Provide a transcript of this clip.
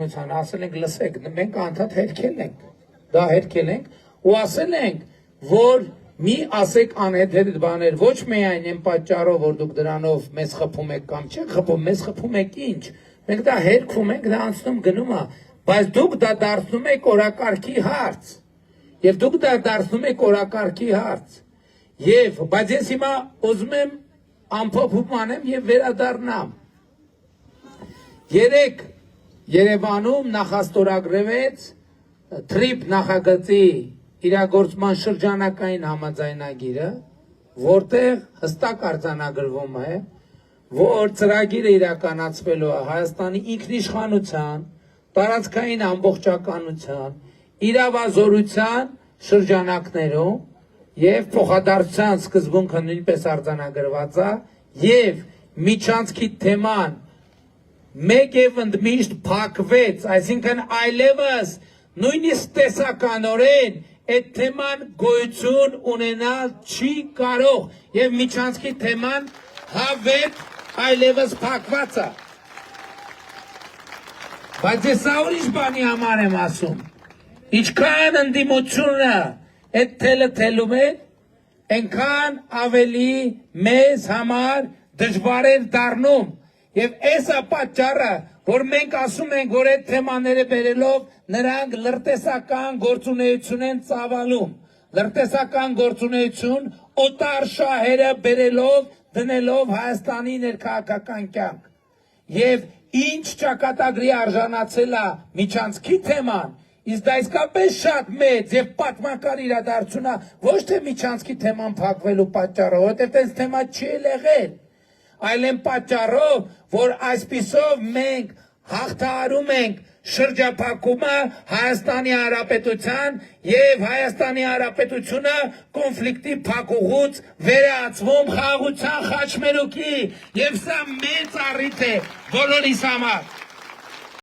Ասել ենք լսեք, մենք անդադ հետքել ենք, դա հետքել ենք ու ասել ենք, որ մի ասեք անհեթեթ բաներ, ոչ միայն այն պատճառով, որ դուք դրանով մեզ խփում եք կամ չեք խփում, մեզ խփում եք ինչ, մենք դա հերքում ենք, դա անցնում գնում է, բայց դուք դա դարձնում եք օրակարգի հարց, եւ դուք դա դարձնում եք օրակարգի հարց, եւ բայց ես հիմա ուզում եմ ամփոփում անեմ եւ վերադառնամ։ Երեք Երևանում նախաստորագրվեց TRIP նախագծի իրագործման շրջանակային համաձայնագիրը, որտեղ հստակ արձանագրվում է, որ ծրագիրը իրականացվելու է Հայաստանի ինքնիշխանության, տարածքային ամբողջականության, իրավազորության շրջանակներում եւ փոխադարձության սկզբունքը նույնպես արձանագրված է եւ միջանցքի թեման մեկ եւ ընդմիշտ փակվեց, այսինքն այլևս նույնիսկ տեսականորեն այդ թեման գոյություն ունենալ չի կարող եւ միջանցքի թեման հավետ այլևս փակված է։ Բայց ես ուրիշ բանի համար եմ ասում, ինչքան ընդդիմությունը այդ թելը թելում է, այնքան ավելի մեզ համար դժվար է դառնում եւ այս է պատճառը, որ մենք ասում ենք, որ այդ թեմաները բերելով նրանք լրտեսական գործունեություն են ծավալում, լրտեսական գործունեություն օտար շահերը բերելով դնելով Հայաստանի ներքաղաքական կյանք եւ ինչ ճակատագրի արժանացել է միջանցքի թեման, իսկ դա իսկապես շատ մեծ եւ պատմական իրադարձություն է, ոչ թե միջանցքի թեման փակվելու պատճառով, որովհետեւ այս թեմա չի եղել, այլ այն պատճառով, որ այսպիսով մենք հաղթահարում ենք շրջափակումը Հայաստանի Հանրապետության եւ Հայաստանի Հանրապետությունը կոնֆլիկտի փակուղուց վերածվում խաղաղության խաչմերուկի եւ սա մեծ առիթ է բոլորիս համար։